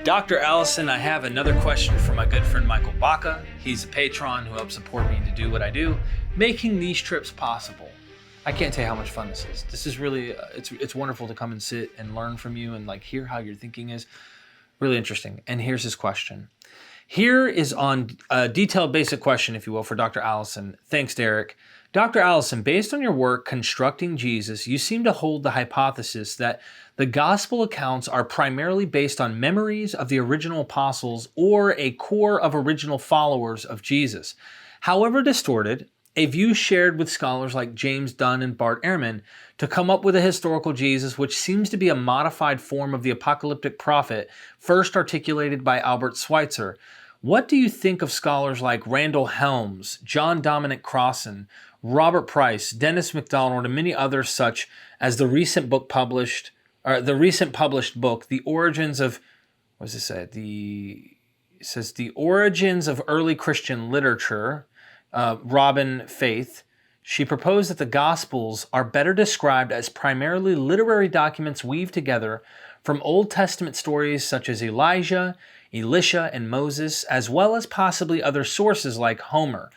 Dr. Allison, I have another question for my good friend Michael Baca. He's a patron who helps support me to do what I do, making these trips possible. I can't tell you how much fun this is. This is really, it's wonderful to come and sit and learn from you and like hear how your thinking is. Really interesting. And here's his question. Here is on a detailed basic question, if you will, for Dr. Allison. Thanks, Derek. Dr. Allison, based on your work constructing Jesus, you seem to hold the hypothesis that the gospel accounts are primarily based on memories of the original apostles or a core of original followers of Jesus. However distorted, a view shared with scholars like James Dunn and Bart Ehrman to come up with a historical Jesus which seems to be a modified form of the apocalyptic prophet first articulated by Albert Schweitzer. What do you think of scholars like Randall Helms, John Dominic Crossan, Robert Price, Dennis MacDonald, and many others, such as the recent published book, The Origins of, what does it say? It says The Origins of Early Christian Literature, Robin Faith. She proposed that the Gospels are better described as primarily literary documents weaved together from Old Testament stories such as Elijah, Elisha, and Moses, as well as possibly other sources like Homer.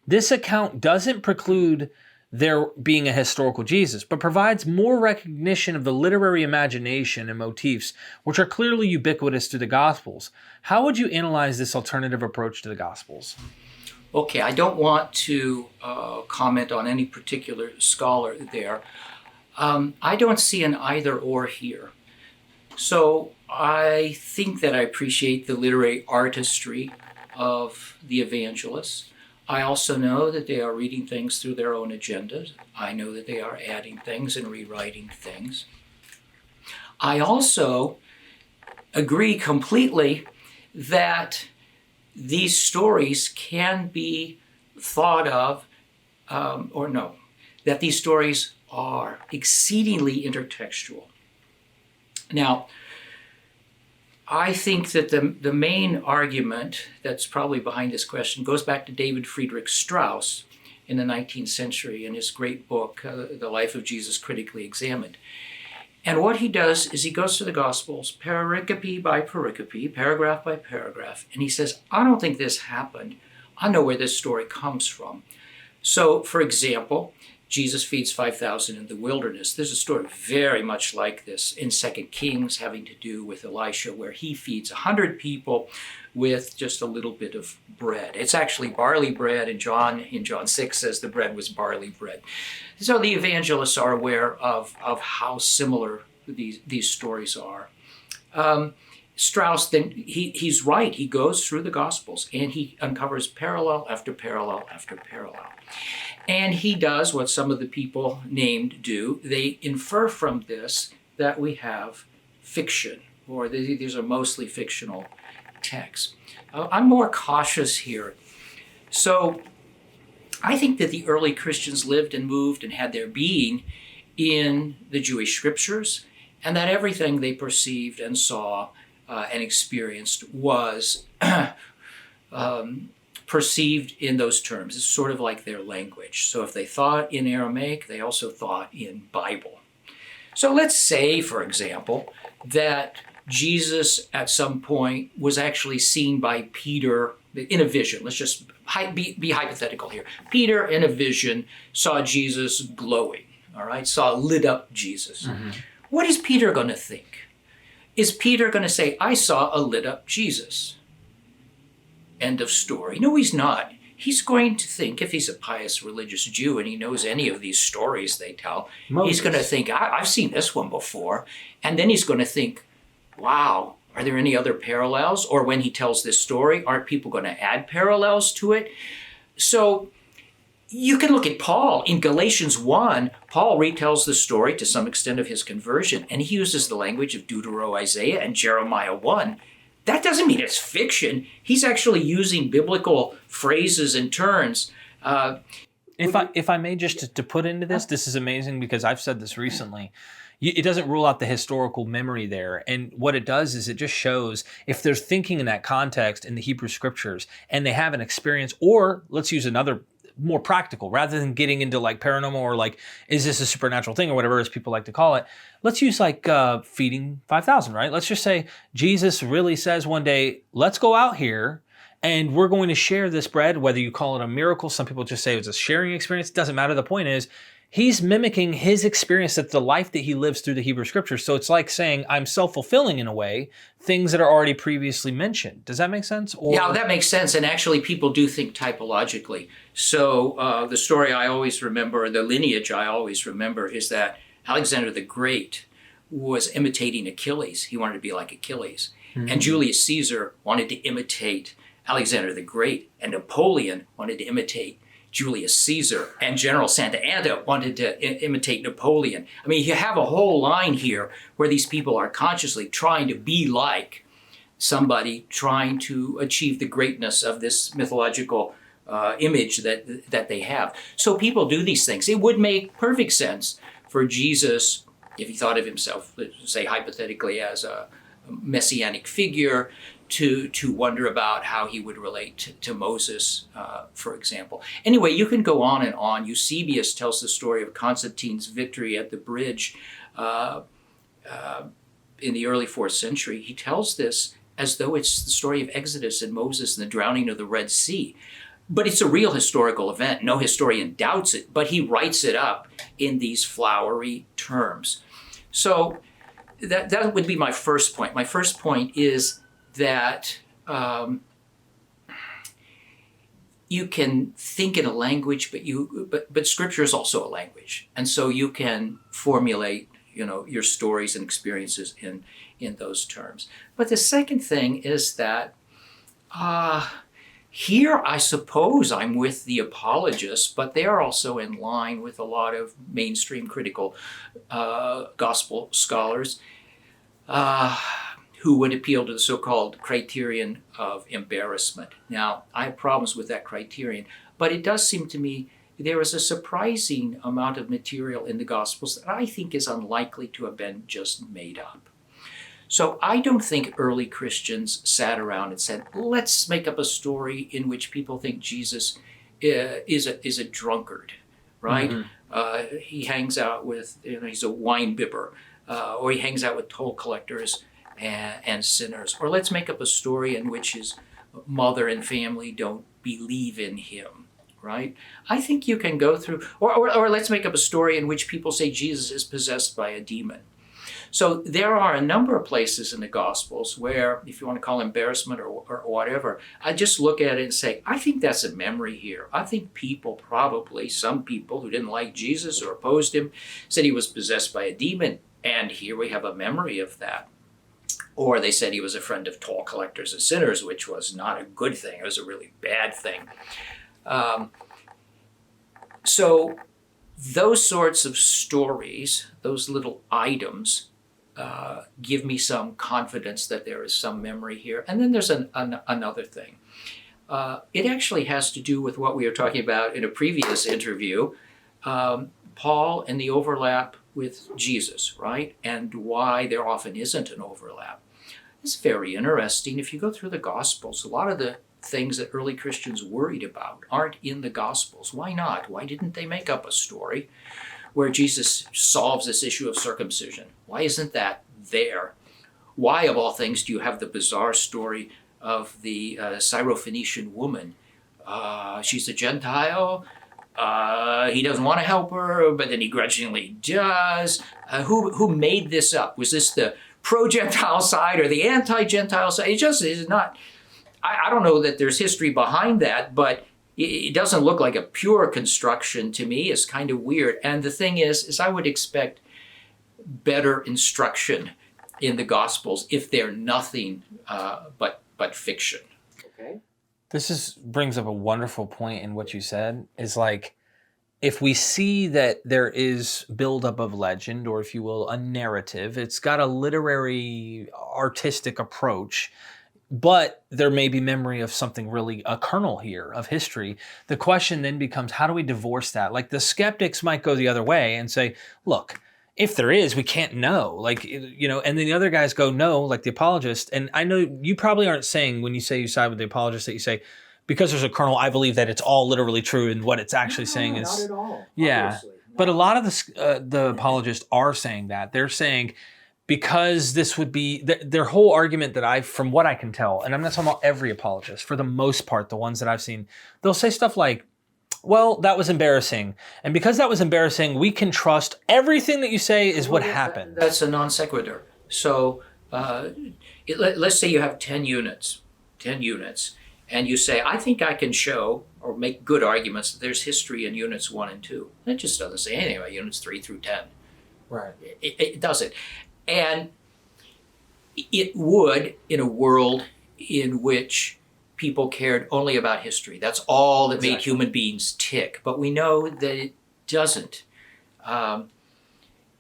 This account doesn't preclude there being a historical Jesus, but provides more recognition of the literary imagination and motifs, which are clearly ubiquitous to the Gospels. How would you analyze this alternative approach to the Gospels? Okay, I don't want to comment on any particular scholar there. I don't see an either or here. So I think that I appreciate the literary artistry of the evangelists. I also know that they are reading things through their own agendas. I know that they are adding things and rewriting things. I also agree completely that these stories can be thought of, that these stories are exceedingly intertextual. Now, I think that the main argument that's probably behind this question goes back to David Friedrich Strauss in the 19th century in his great book, The Life of Jesus Critically Examined. And what he does is he goes through the Gospels, pericope by pericope, paragraph by paragraph, and he says, I don't think this happened. I know where this story comes from. So, for example, Jesus feeds 5,000 in the wilderness. There's a story very much like this in 2 Kings having to do with Elisha, where he feeds 100 people with just a little bit of bread. It's actually barley bread, and John 6 says the bread was barley bread. So the evangelists are aware of how similar these stories are. Strauss, then, he's right. He goes through the Gospels, and he uncovers parallel after parallel after parallel. And he does what some of the people named do. They infer from this that we have fiction, or these are mostly fictional texts. I'm more cautious here. So I think that the early Christians lived and moved and had their being in the Jewish scriptures, and that everything they perceived and saw and experienced was perceived in those terms. It's sort of like their language. So if they thought in Aramaic, they also thought in Bible. So let's say, for example, that Jesus at some point was actually seen by Peter in a vision. Let's just be hypothetical here. Peter in a vision saw Jesus glowing, all right? Saw lit up Jesus. Mm-hmm. What is Peter going to think? Is Peter going to say, I saw a lit up Jesus? End of story. No, he's not. He's going to think, if he's a pious religious Jew and he knows any of these stories they tell, He's going to think, I've seen this one before. And then he's going to think, wow, are there any other parallels? Or when he tells this story, aren't people going to add parallels to it? So you can look at Paul. In Galatians 1, Paul retells the story to some extent of his conversion, and he uses the language of Deutero-Isaiah and Jeremiah 1. That doesn't mean it's fiction. He's actually using biblical phrases and terms. If I may just to put into this is amazing because I've said this recently. It doesn't rule out the historical memory there. And what it does is it just shows if they're thinking in that context in the Hebrew scriptures and they have an experience, or let's use another more practical rather than getting into like paranormal or like, is this a supernatural thing or whatever as people like to call it. Let's use like feeding 5,000, right? Let's just say Jesus really says one day, let's go out here and we're going to share this bread, whether you call it a miracle. Some people just say it's a sharing experience. It doesn't matter. The point is, he's mimicking his experience, that's the life that he lives through the Hebrew Scriptures. So it's like saying, I'm self-fulfilling in a way, things that are already previously mentioned. Does that make sense? Or... Yeah, that makes sense. And actually, people do think typologically. So the story I always remember, the lineage I always remember, is that Alexander the Great was imitating Achilles. He wanted to be like Achilles. Mm-hmm. And Julius Caesar wanted to imitate Alexander the Great. And Napoleon wanted to imitate Julius Caesar, and General Santa Anna wanted to imitate Napoleon. I mean, you have a whole line here where these people are consciously trying to be like somebody, trying to achieve the greatness of this mythological image that they have. So people do these things. It would make perfect sense for Jesus, if he thought of himself, let's say hypothetically, as a messianic figure, to wonder about how he would relate to Moses, for example. Anyway, you can go on and on. Eusebius tells the story of Constantine's victory at the bridge in the early 4th century. He tells this as though it's the story of Exodus and Moses and the drowning of the Red Sea. But it's a real historical event. No historian doubts it, but he writes it up in these flowery terms. So that would be my first point. My first point is that you can think in a language, but Scripture is also a language, and so you can formulate, your stories and experiences in those terms. But the second thing is that here, I suppose I'm with the apologists, but they are also in line with a lot of mainstream critical gospel scholars. Who would appeal to the so-called criterion of embarrassment. Now, I have problems with that criterion, but it does seem to me there is a surprising amount of material in the Gospels that I think is unlikely to have been just made up. So I don't think early Christians sat around and said, let's make up a story in which people think Jesus is a drunkard, right? Mm-hmm. He hangs out with, he's a wine bibber, or he hangs out with toll collectors and sinners. Or let's make up a story in which his mother and family don't believe in him, right? I think you can go through, or let's make up a story in which people say Jesus is possessed by a demon. So there are a number of places in the Gospels where, if you want to call embarrassment or whatever, I just look at it and say, I think that's a memory here. I think some people who didn't like Jesus or opposed him said he was possessed by a demon, and here we have a memory of that. Or they said he was a friend of toll collectors and sinners, which was not a good thing. It was a really bad thing. So those sorts of stories, those little items, give me some confidence that there is some memory here. And then there's another thing. It actually has to do with what we were talking about in a previous interview, Paul and the overlap with Jesus, right? And why there often isn't an overlap. It's very interesting. If you go through the Gospels, a lot of the things that early Christians worried about aren't in the Gospels. Why not? Why didn't they make up a story where Jesus solves this issue of circumcision? Why isn't that there? Why, of all things, do you have the bizarre story of the Syrophoenician woman? She's a Gentile. He doesn't want to help her, but then he grudgingly does. Who made this up? Was this the pro-Gentile side or the anti-Gentile side? It just is not. I don't know that there's history behind that, but it doesn't look like a pure construction to me. It's kind of weird. And the thing is I would expect better instruction in the Gospels if they're nothing but fiction. Okay. This brings up a wonderful point in what you said, is like, if we see that there is buildup of legend, or if you will, a narrative, it's got a literary, artistic approach, but there may be memory of something really, a kernel here of history. The question then becomes, how do we divorce that? Like, the skeptics might go the other way and say, look, if there is, we can't know. Like, and then the other guys go, no, like the apologist. And I know you probably aren't saying, when you say you side with the apologist, that you say, because there's a kernel, I believe that it's all literally true, and what it's actually saying is not at all. yeah. Obviously. But a lot of the apologists are saying that. They're saying because this would be their whole argument that from what I can tell, and I'm not talking about every apologist, for the most part, the ones that I've seen, they'll say stuff like, well, that was embarrassing. And because that was embarrassing, we can trust everything that you say is what happened. That's a non sequitur. So let's say you have 10 units, and you say, I think I can show or make good arguments that there's history in units 1 and 2. It just doesn't say anything about units 3 through 10. Right. It doesn't. And it would in a world in which people cared only about history. That's all that made human beings tick. But we know that it doesn't. And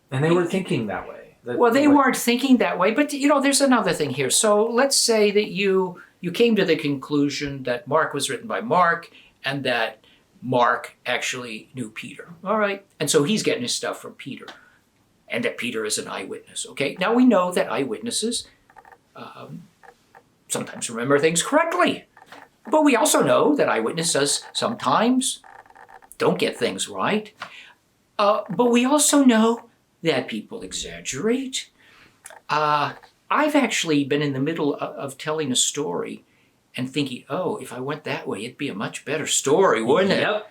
they were thinking that way. Well, they weren't thinking that way, but there's another thing here. So let's say that you came to the conclusion that Mark was written by Mark and that Mark actually knew Peter. All right. And so he's getting his stuff from Peter and that Peter is an eyewitness. Okay. Now we know that eyewitnesses sometimes remember things correctly, but we also know that eyewitnesses sometimes don't get things right. But we also know that people exaggerate. I've actually been in the middle of telling a story and thinking, oh, if I went that way, it'd be a much better story, wouldn't it? Yep.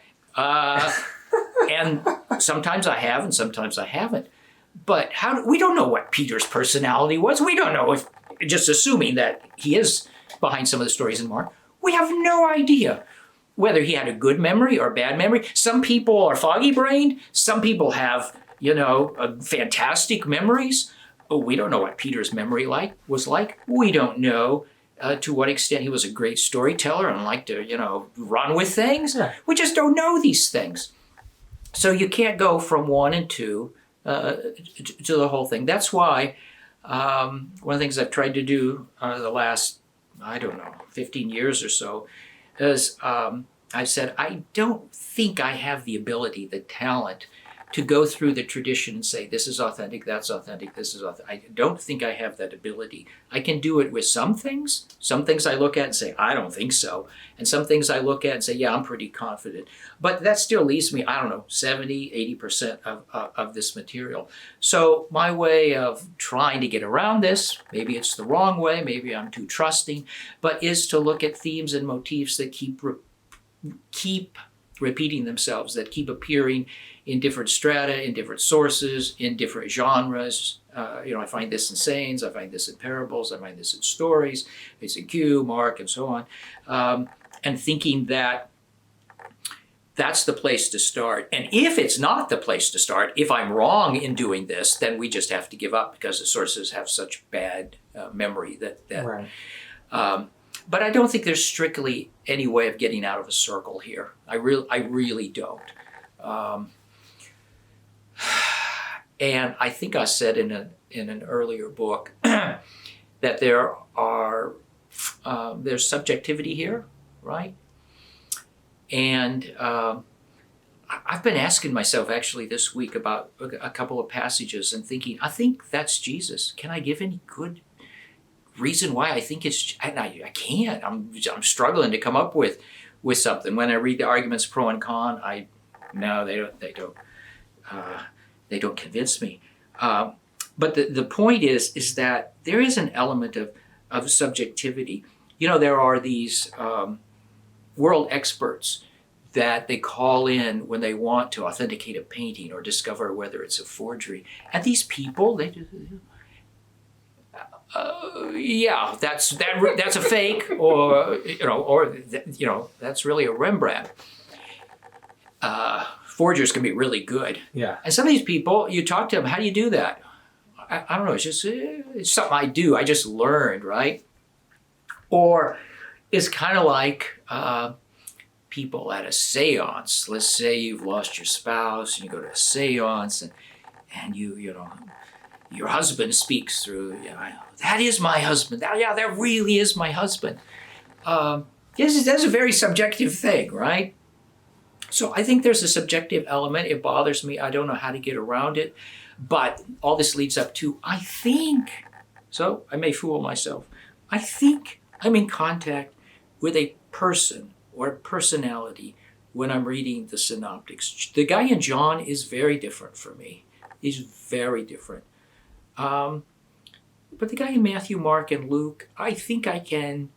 And sometimes I have and sometimes I haven't. But we don't know what Peter's personality was. We don't know if, just assuming that he is behind some of the stories in Mark, we have no idea whether he had a good memory or a bad memory. Some people are foggy-brained. Some people have, fantastic memories. Oh, we don't know what Peter's memory was like. We don't know to what extent he was a great storyteller and liked to, run with things. Yeah. We just don't know these things. So you can't go from 1 and 2 to the whole thing. That's why one of the things I've tried to do the last, 15 years or so, is I said, I don't think I have the ability, the talent, to go through the tradition and say, this is authentic, that's authentic, this is authentic. I don't think I have that ability. I can do it with some things. Some things I look at and say, I don't think so. And some things I look at and say, yeah, I'm pretty confident. But that still leaves me, 70, 80% of this material. So my way of trying to get around this, maybe it's the wrong way, maybe I'm too trusting, but is to look at themes and motifs that keep repeating themselves, that keep appearing in different strata, in different sources, in different genres. I find this in sayings, I find this in parables, I find this in stories, it's in Q, Mark, and so on. And thinking that that's the place to start. And if it's not the place to start, if I'm wrong in doing this, then we just have to give up because the sources have such bad memory that Right. But I don't think there's strictly any way of getting out of a circle here. I really don't. And I think I said in an earlier book that there's subjectivity here, right? And I've been asking myself actually this week about a couple of passages and thinking, I think that's Jesus. Can I give any good reason why I think it's? I can't. I'm struggling to come up with something. When I read the arguments pro and con, they don't convince me. But the point is that there is an element of subjectivity. There are these world experts that they call in when they want to authenticate a painting or discover whether it's a forgery. And these people, they do. That's a fake, or that's really a Rembrandt. Forgers can be really good. Yeah. And some of these people, you talk to them, how do you do that? I don't know. It's something I do. I just learned, right? Or it's kind of like people at a seance. Let's say you've lost your spouse and you go to a seance and your husband speaks through, that is my husband. That really is my husband. That's a very subjective thing, right? So I think there's a subjective element. It bothers me. I don't know how to get around it. But all this leads up to, I think, so I may fool myself, I think I'm in contact with a person or personality when I'm reading the synoptics. The guy in John is very different for me. He's very different. But the guy in Matthew, Mark, and Luke, I think I can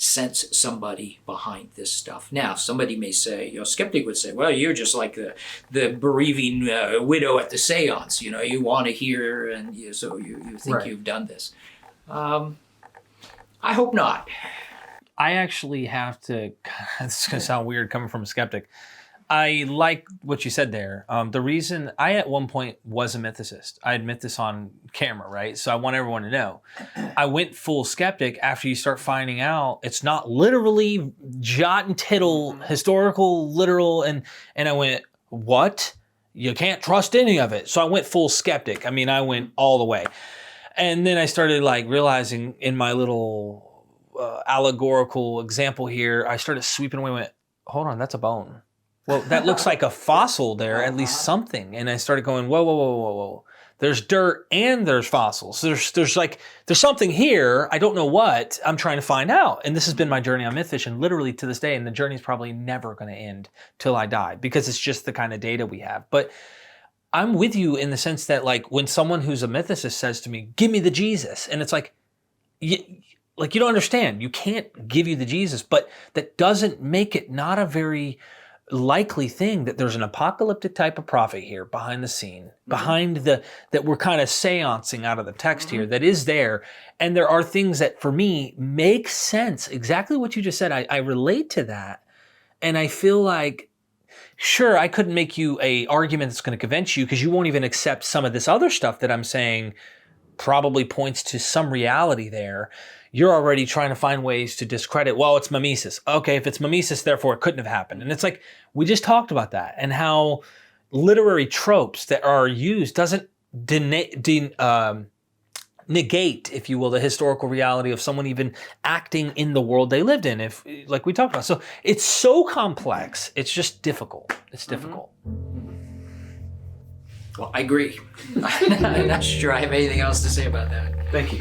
sense somebody behind this stuff. Now, somebody may say, a skeptic would say, well, you're just like the bereaving widow at the seance. You want to hear, and so you think right. You've done this. I hope not. I actually have to, this is going to sound weird coming from a skeptic. I like what you said there. The reason I at one point was a mythicist, I admit this on camera, right? So I want everyone to know. I went full skeptic after you start finding out it's not literally jot and tittle, historical, literal, and I went, what? You can't trust any of it. So I went full skeptic. I mean, I went all the way. And then I started like realizing in my little allegorical example here, I started sweeping away and went, hold on, that's a bone. Well, that looks like a fossil there, at least something. And I started going, whoa. There's dirt and there's fossils. There's something here. I don't know what. I'm trying to find out. And this has been my journey on MythVision literally to this day. And the journey's probably never going to end till I die because it's just the kind of data we have. But I'm with you in the sense that like when someone who's a mythicist says to me, give me the Jesus. And it's like, you don't understand. You can't give you the Jesus. But that doesn't make it not a very likely thing that there's an apocalyptic type of prophet here behind the scene, behind that we're kind of seancing out of the text here that is there. And there are things that for me make sense. Exactly what you just said. I relate to that. And I feel like, sure, I couldn't make you a argument that's going to convince you because you won't even accept some of this other stuff that I'm saying probably points to some reality there. You're already trying to find ways to discredit, well, it's mimesis. Okay, if it's mimesis, therefore it couldn't have happened. And it's like, we just talked about that and how literary tropes that are used doesn't negate, if you will, the historical reality of someone even acting in the world they lived in, if like we talked about. So it's so complex. It's just difficult. It's difficult. Well, I agree. I'm not sure I have anything else to say about that. Thank you.